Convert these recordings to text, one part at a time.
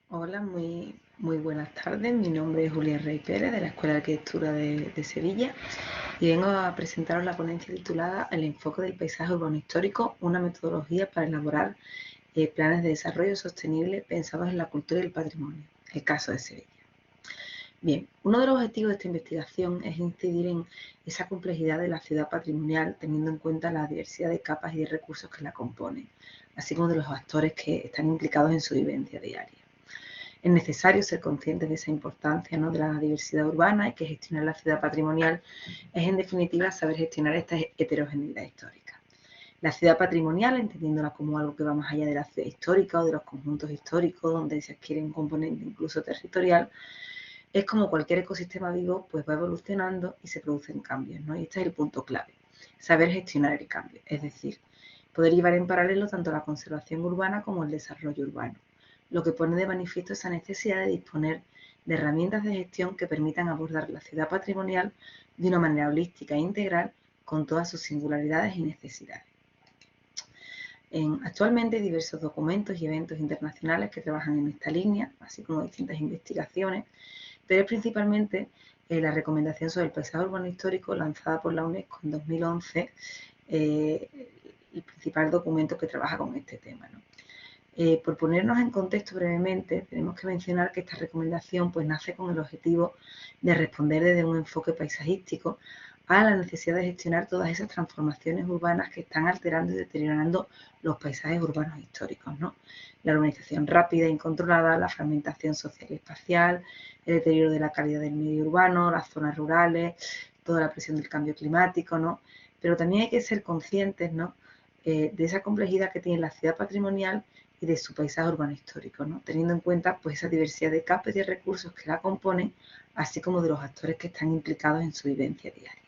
Hola, muy buenas tardes. Mi nombre es Julia Rey Pérez de la Escuela de Arquitectura de Sevilla y vengo a presentaros la ponencia titulada El enfoque del paisaje urbano histórico, una metodología para elaborar planes de desarrollo sostenible pensados en la cultura y el patrimonio, el caso de Sevilla. Bien, uno de los objetivos de esta investigación es incidir en esa complejidad de la ciudad patrimonial, teniendo en cuenta la diversidad de capas y de recursos que la componen, así como de los actores que están implicados en su vivencia diaria. Es necesario ser conscientes de esa importancia, ¿no?, de la diversidad urbana, y que gestionar la ciudad patrimonial es, en definitiva, saber gestionar esta heterogeneidad histórica. La ciudad patrimonial, entendiéndola como algo que va más allá de la ciudad histórica o de los conjuntos históricos, donde se adquiere un componente incluso territorial, es como cualquier ecosistema vivo, pues va evolucionando y se producen cambios, ¿no? Y este es el punto clave, saber gestionar el cambio, es decir, poder llevar en paralelo tanto la conservación urbana como el desarrollo urbano, lo que pone de manifiesto esa necesidad de disponer de herramientas de gestión que permitan abordar la ciudad patrimonial de una manera holística e integral con todas sus singularidades y necesidades. Actualmente hay diversos documentos y eventos internacionales que trabajan en esta línea, así como distintas investigaciones, pero es principalmente la recomendación sobre el paisaje urbano histórico lanzada por la UNESCO en 2011, el principal documento que trabaja con este tema, ¿no? Por ponernos en contexto brevemente, tenemos que mencionar que esta recomendación pues, nace con el objetivo de responder desde un enfoque paisajístico a la necesidad de gestionar todas esas transformaciones urbanas que están alterando y deteriorando los paisajes urbanos históricos, ¿no? La urbanización rápida e incontrolada, la fragmentación social y espacial, el deterioro de la calidad del medio urbano, las zonas rurales, toda la presión del cambio climático, ¿no? Pero también hay que ser conscientes, ¿no?, de esa complejidad que tiene la ciudad patrimonial y de su paisaje urbano histórico, ¿no?, teniendo en cuenta pues, esa diversidad de capas y de recursos que la componen, así como de los actores que están implicados en su vivencia diaria.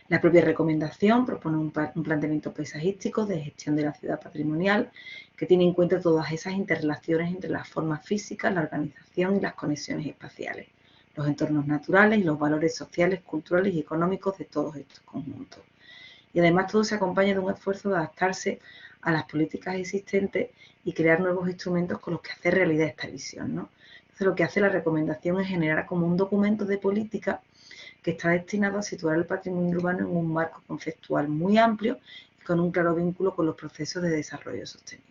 La propia recomendación propone un planteamiento paisajístico de gestión de la ciudad patrimonial que tiene en cuenta todas esas interrelaciones entre las formas físicas, la organización y las conexiones espaciales, los entornos naturales y los valores sociales, culturales y económicos de todos estos conjuntos. Y además todo se acompaña de un esfuerzo de adaptarse a las políticas existentes y crear nuevos instrumentos con los que hacer realidad esta visión, ¿no? Entonces lo que hace la recomendación es generar como un documento de política que está destinado a situar el patrimonio urbano en un marco conceptual muy amplio y con un claro vínculo con los procesos de desarrollo sostenible.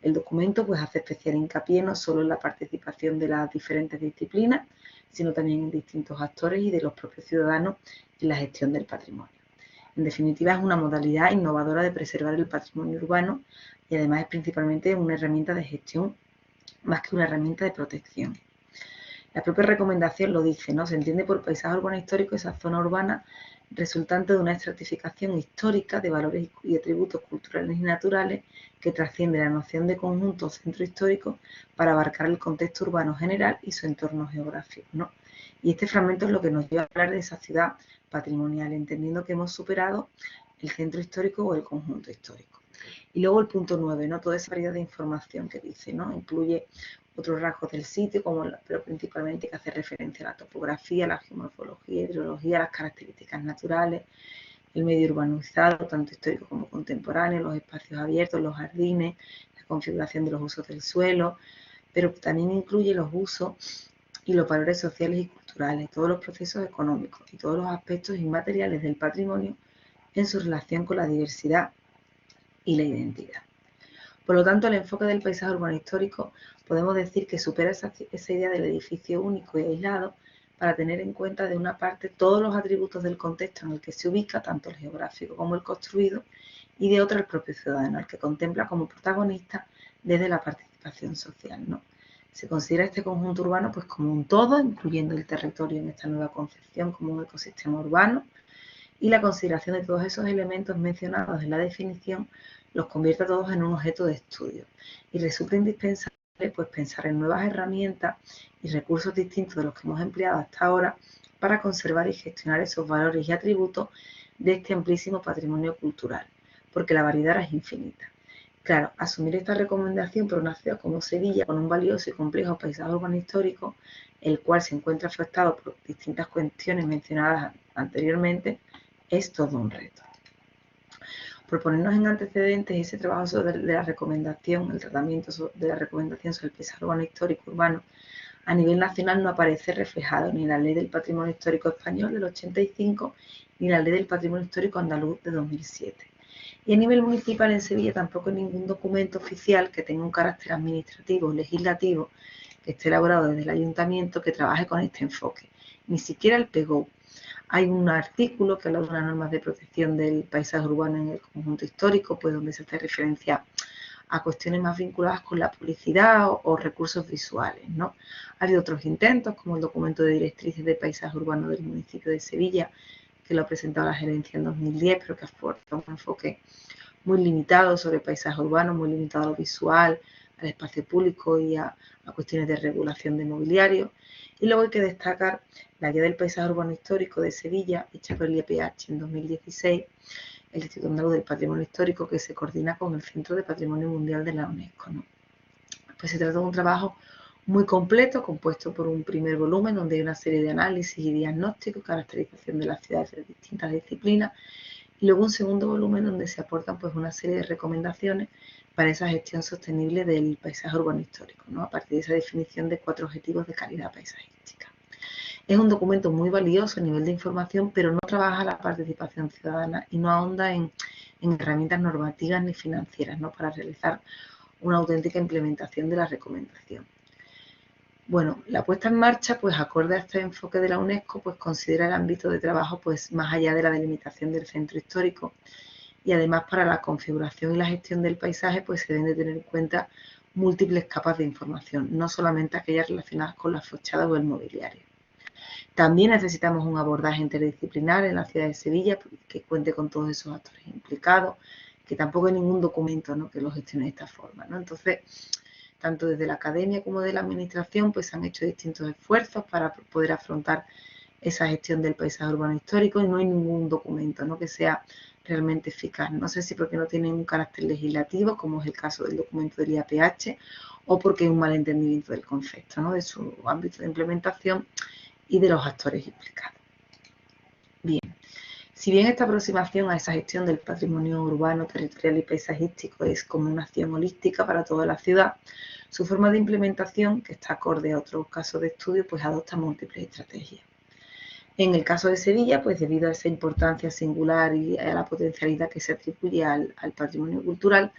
El documento pues, hace especial hincapié no solo en la participación de las diferentes disciplinas, sino también en distintos actores y de los propios ciudadanos en la gestión del patrimonio. En definitiva, es una modalidad innovadora de preservar el patrimonio urbano y además es principalmente una herramienta de gestión más que una herramienta de protección. La propia recomendación lo dice, ¿no? Se entiende por paisaje urbano histórico esa zona urbana resultante de una estratificación histórica de valores y atributos culturales y naturales que trasciende la noción de conjunto o centro histórico para abarcar el contexto urbano general y su entorno geográfico, ¿no? Y este fragmento es lo que nos lleva a hablar de esa ciudad patrimonial, entendiendo que hemos superado el centro histórico o el conjunto histórico. Y luego el punto 9, ¿no? Toda esa variedad de información que dice, ¿no? Incluye otros rasgos del sitio, pero principalmente que hace referencia a la topografía, la geomorfología, hidrología, las características naturales, el medio urbanizado, tanto histórico como contemporáneo, los espacios abiertos, los jardines, la configuración de los usos del suelo, pero también incluye los usos y los valores sociales y culturales, todos los procesos económicos y todos los aspectos inmateriales del patrimonio en su relación con la diversidad y la identidad. Por lo tanto, el enfoque del paisaje urbano histórico podemos decir que supera esa idea del edificio único y aislado para tener en cuenta, de una parte, todos los atributos del contexto en el que se ubica, tanto el geográfico como el construido, y de otra el propio ciudadano, al que contempla como protagonista desde la participación social, ¿no? Se considera este conjunto urbano pues, como un todo, incluyendo el territorio en esta nueva concepción como un ecosistema urbano, y la consideración de todos esos elementos mencionados en la definición los convierte a todos en un objeto de estudio y resulta indispensable pues, pensar en nuevas herramientas y recursos distintos de los que hemos empleado hasta ahora para conservar y gestionar esos valores y atributos de este amplísimo patrimonio cultural, porque la variedad es infinita. Claro, asumir esta recomendación para una ciudad como Sevilla, con un valioso y complejo paisaje urbano histórico, el cual se encuentra afectado por distintas cuestiones mencionadas anteriormente, es todo un reto. Por ponernos en antecedentes, ese trabajo sobre la recomendación, el tratamiento de la recomendación sobre el paisaje urbano histórico urbano, a nivel nacional no aparece reflejado ni en la Ley del Patrimonio Histórico Español del 85 ni en la Ley del Patrimonio Histórico Andaluz de 2007. Y a nivel municipal en Sevilla tampoco hay ningún documento oficial que tenga un carácter administrativo o legislativo que esté elaborado desde el ayuntamiento que trabaje con este enfoque. Ni siquiera el PEGO. Hay un artículo que habla de unas normas de protección del paisaje urbano en el conjunto histórico, pues donde se hace referencia a cuestiones más vinculadas con la publicidad o recursos visuales, ¿no? Ha habido otros intentos, como el documento de directrices de paisaje urbano del municipio de Sevilla, que lo ha presentado la gerencia en 2010, pero que aporta un enfoque muy limitado sobre el paisaje urbano, muy limitado a lo visual, al espacio público y a cuestiones de regulación de mobiliario. Y luego hay que destacar la Guía del Paisaje Urbano Histórico de Sevilla, hecha por el IPH en 2016, el Instituto Andaluz del Patrimonio Histórico, que se coordina con el Centro de Patrimonio Mundial de la UNESCO, ¿no? Pues se trata de un trabajo muy completo, compuesto por un primer volumen donde hay una serie de análisis y diagnósticos, caracterización de las ciudades de distintas disciplinas, y luego un segundo volumen donde se aportan pues una serie de recomendaciones para esa gestión sostenible del paisaje urbano histórico, ¿no? A partir de esa definición de 4 objetivos de calidad paisajística. Es un documento muy valioso a nivel de información, pero no trabaja la participación ciudadana y no ahonda en herramientas normativas ni financieras, ¿no? Para realizar una auténtica implementación de la recomendación. Bueno, la puesta en marcha, pues acorde a este enfoque de la UNESCO, pues considera el ámbito de trabajo pues más allá de la delimitación del centro histórico, y además para la configuración y la gestión del paisaje pues se deben de tener en cuenta múltiples capas de información, no solamente aquellas relacionadas con las fachadas o el mobiliario. También necesitamos un abordaje interdisciplinar en la ciudad de Sevilla que cuente con todos esos actores implicados, que tampoco hay ningún documento, ¿no?, que lo gestione de esta forma, ¿no? Entonces, tanto desde la academia como de la administración, pues se han hecho distintos esfuerzos para poder afrontar esa gestión del paisaje urbano histórico y no hay ningún documento, ¿no?, que sea realmente eficaz. No sé si porque no tiene un carácter legislativo, como es el caso del documento del IAPH, o porque hay un malentendimiento del concepto, ¿no?, de su ámbito de implementación y de los actores implicados. Bien, si bien esta aproximación a esa gestión del patrimonio urbano, territorial y paisajístico es como una acción holística para toda la ciudad, su forma de implementación, que está acorde a otros casos de estudio, pues adopta múltiples estrategias. En el caso de Sevilla, pues debido a esa importancia singular y a la potencialidad que se atribuye al patrimonio cultural,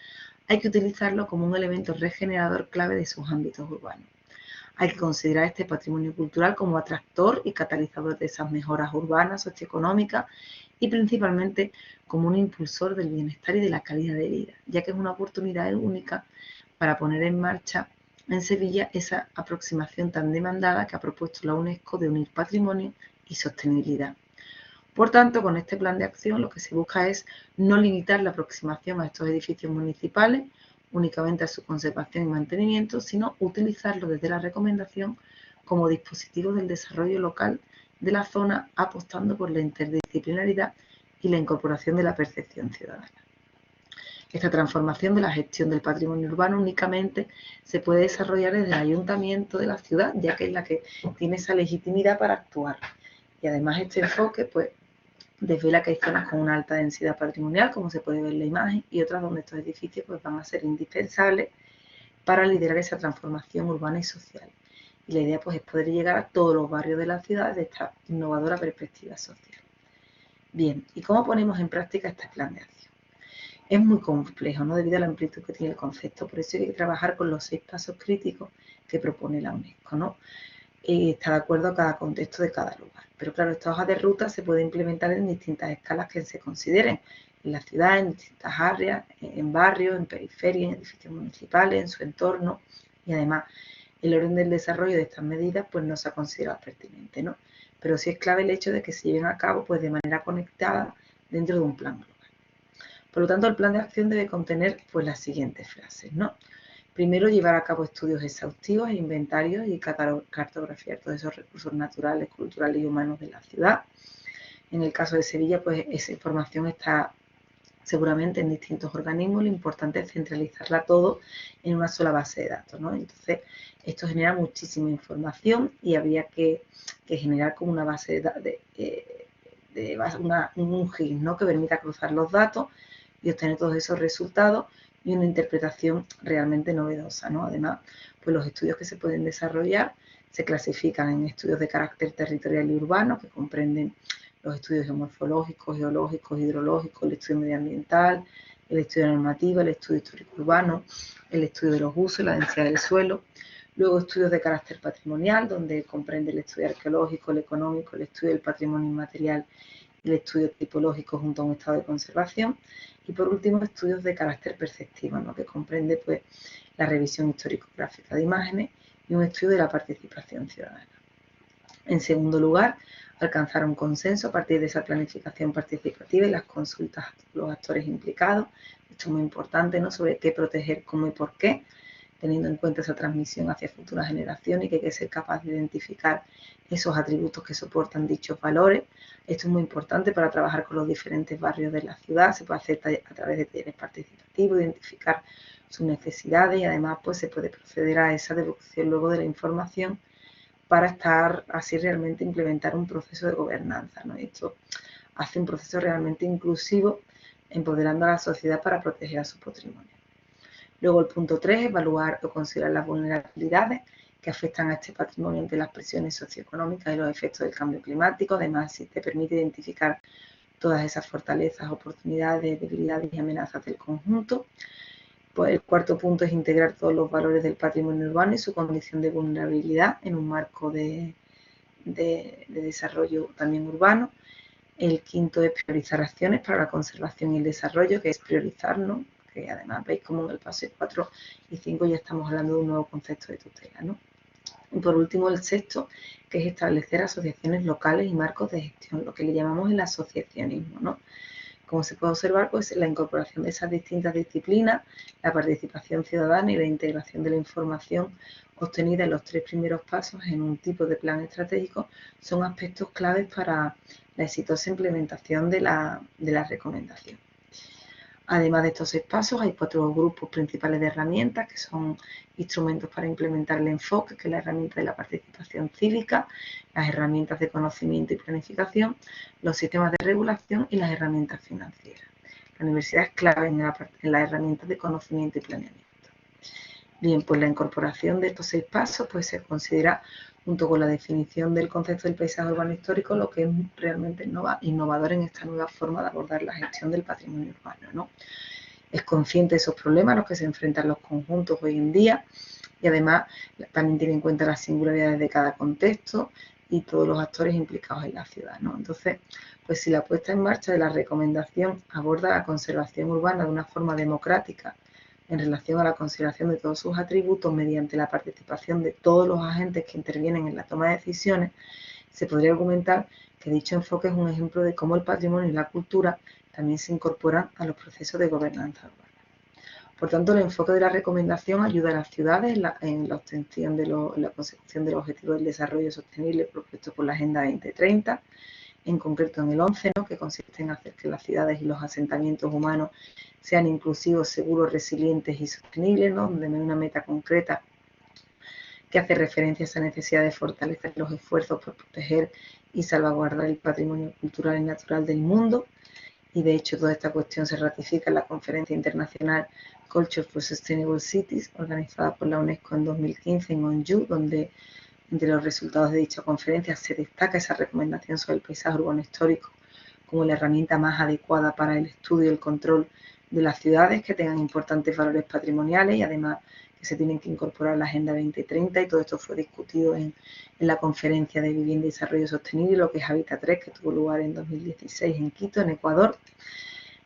hay que utilizarlo como un elemento regenerador clave de sus ámbitos urbanos. Hay que considerar este patrimonio cultural como atractor y catalizador de esas mejoras urbanas, socioeconómicas y principalmente como un impulsor del bienestar y de la calidad de vida, ya que es una oportunidad única para poner en marcha en Sevilla esa aproximación tan demandada que ha propuesto la UNESCO de unir patrimonio y sostenibilidad. Por tanto, con este plan de acción lo que se busca es no limitar la aproximación a estos edificios municipales únicamente a su conservación y mantenimiento, sino utilizarlo desde la recomendación como dispositivo del desarrollo local de la zona, apostando por la interdisciplinaridad y la incorporación de la percepción ciudadana. Esta transformación de la gestión del patrimonio urbano únicamente se puede desarrollar desde el ayuntamiento de la ciudad, ya que es la que tiene esa legitimidad para actuar. Y además este enfoque pues desvela que hay zonas con una alta densidad patrimonial, como se puede ver en la imagen, y otras donde estos edificios pues, van a ser indispensables para liderar esa transformación urbana y social. Y la idea pues, es poder llegar a todos los barrios de la ciudad desde esta innovadora perspectiva social. Bien, ¿y cómo ponemos en práctica este plan de acción? Es muy complejo, ¿no?, debido a la amplitud que tiene el concepto, por eso hay que trabajar con los 6 pasos críticos que propone la UNESCO, ¿no? Está de acuerdo a cada contexto de cada lugar. Pero claro, esta hoja de ruta se puede implementar en distintas escalas que se consideren, en la ciudad, en distintas áreas, en barrios, en periferia, en edificios municipales, en su entorno, y además el orden del desarrollo de estas medidas pues no se ha considerado pertinente, ¿no? Pero sí es clave el hecho de que se lleven a cabo pues de manera conectada dentro de un plan global. Por lo tanto, el plan de acción debe contener pues las siguientes frases, ¿no? Primero, llevar a cabo estudios exhaustivos e inventarios y cartografiar todos esos recursos naturales, culturales y humanos de la ciudad. En el caso de Sevilla, pues esa información está seguramente en distintos organismos. Lo importante es centralizarla todo en una sola base de datos, ¿no? Entonces, esto genera muchísima información y habría que generar como una base un GIS, ¿no?, que permita cruzar los datos y obtener todos esos resultados y una interpretación realmente novedosa, ¿no? Además, pues los estudios que se pueden desarrollar se clasifican en estudios de carácter territorial y urbano, que comprenden los estudios geomorfológicos, geológicos, hidrológicos, el estudio medioambiental, el estudio normativo, el estudio histórico urbano, el estudio de los usos, la densidad del suelo. Luego estudios de carácter patrimonial, donde comprende el estudio arqueológico, el económico, el estudio del patrimonio inmaterial y el estudio tipológico junto a un estado de conservación. Y por último, estudios de carácter perceptivo, ¿no? Que comprende pues, la revisión histórico-gráfica de imágenes y un estudio de la participación ciudadana. En segundo lugar, alcanzar un consenso a partir de esa planificación participativa y las consultas a los actores implicados. Esto es muy importante, ¿no? Sobre qué proteger, cómo y por qué, teniendo en cuenta esa transmisión hacia futuras generaciones y que hay que ser capaz de identificar esos atributos que soportan dichos valores. Esto es muy importante para trabajar con los diferentes barrios de la ciudad. Se puede hacer a través de talleres participativos, identificar sus necesidades y además pues, se puede proceder a esa devolución luego de la información para estar así realmente implementar un proceso de gobernanza, ¿no? Esto hace un proceso realmente inclusivo, empoderando a la sociedad para proteger a su patrimonio. Luego el punto 3, evaluar o considerar las vulnerabilidades que afectan a este patrimonio ante las presiones socioeconómicas y los efectos del cambio climático. Además, si te permite identificar todas esas fortalezas, oportunidades, debilidades y amenazas del conjunto. Pues el cuarto punto es integrar todos los valores del patrimonio urbano y su condición de vulnerabilidad en un marco de desarrollo también urbano. El quinto es priorizar acciones para la conservación y el desarrollo, que es priorizarnos, que además veis como en el paso 4 y 5 ya estamos hablando de un nuevo concepto de tutela, ¿no? Y por último el sexto, que es establecer asociaciones locales y marcos de gestión, lo que le llamamos el asociacionismo, ¿no? Como se puede observar, pues la incorporación de esas distintas disciplinas, la participación ciudadana y la integración de la información obtenida en los 3 primeros pasos en un tipo de plan estratégico son aspectos claves para la exitosa implementación de la recomendación. Además de estos 6 pasos, hay 4 grupos principales de herramientas que son instrumentos para implementar el enfoque, que es la herramienta de la participación cívica, las herramientas de conocimiento y planificación, los sistemas de regulación y las herramientas financieras. La universidad es clave en las herramientas de conocimiento y planeamiento. Bien, pues la incorporación de estos 6 pasos pues se considera, junto con la definición del concepto del paisaje urbano histórico, lo que es realmente innovador en esta nueva forma de abordar la gestión del patrimonio urbano, ¿no? Es consciente de esos problemas a los que se enfrentan los conjuntos hoy en día y además también tiene en cuenta las singularidades de cada contexto y todos los actores implicados en la ciudad, ¿no? Entonces, pues si la puesta en marcha de la recomendación aborda la conservación urbana de una forma democrática en relación a la consideración de todos sus atributos mediante la participación de todos los agentes que intervienen en la toma de decisiones, se podría argumentar que dicho enfoque es un ejemplo de cómo el patrimonio y la cultura también se incorporan a los procesos de gobernanza urbana. Por tanto, el enfoque de la recomendación ayuda a las ciudades en la obtención de la consecución de los objetivos del desarrollo sostenible propuestos por la Agenda 2030, en concreto en el 11, ¿no? Que consiste en hacer que las ciudades y los asentamientos humanos sean inclusivos, seguros, resilientes y sostenibles, ¿no? Donde hay una meta concreta que hace referencia a esa necesidad de fortalecer los esfuerzos por proteger y salvaguardar el patrimonio cultural y natural del mundo. Y de hecho toda esta cuestión se ratifica en la Conferencia Internacional Culture for Sustainable Cities, organizada por la UNESCO en 2015 en Honju, donde entre los resultados de dicha conferencia se destaca esa recomendación sobre el paisaje urbano histórico como la herramienta más adecuada para el estudio y el control de las ciudades que tengan importantes valores patrimoniales y además que se tienen que incorporar a la Agenda 2030, y todo esto fue discutido en la Conferencia de Vivienda y Desarrollo Sostenible, lo que es Habitat 3, que tuvo lugar en 2016 en Quito, en Ecuador.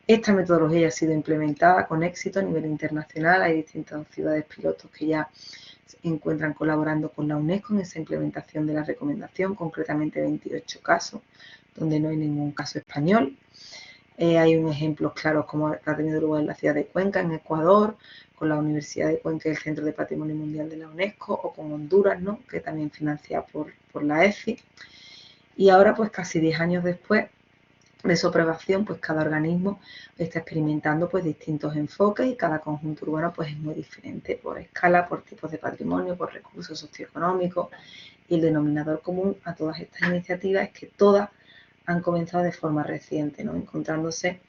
Esta metodología ha sido implementada con éxito a nivel internacional. Hay distintas ciudades pilotos que ya se encuentran colaborando con la UNESCO en esa implementación de la recomendación, concretamente 28 casos, donde no hay ningún caso español. Hay un ejemplo claro como ha tenido lugar en la ciudad de Cuenca, en Ecuador, con la Universidad de Cuenca y el Centro de Patrimonio Mundial de la UNESCO, o con Honduras, ¿no? Que también financia por la EFI. Y ahora, pues casi 10 años después de su aprobación, pues cada organismo está experimentando pues distintos enfoques y cada conjunto urbano pues es muy diferente por escala, por tipos de patrimonio, por recursos socioeconómicos, y el denominador común a todas estas iniciativas es que todas han comenzado de forma reciente, ¿no? Encontrándose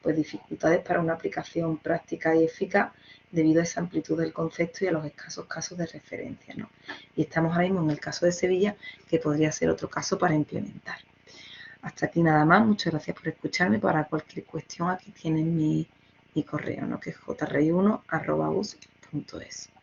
pues, dificultades para una aplicación práctica y eficaz debido a esa amplitud del concepto y a los escasos casos de referencia, ¿no? Y estamos ahora mismo en el caso de Sevilla, que podría ser otro caso para implementar. Hasta aquí nada más, muchas gracias por escucharme. Para cualquier cuestión aquí tienen mi correo, ¿no? Que es jr1@usi.es.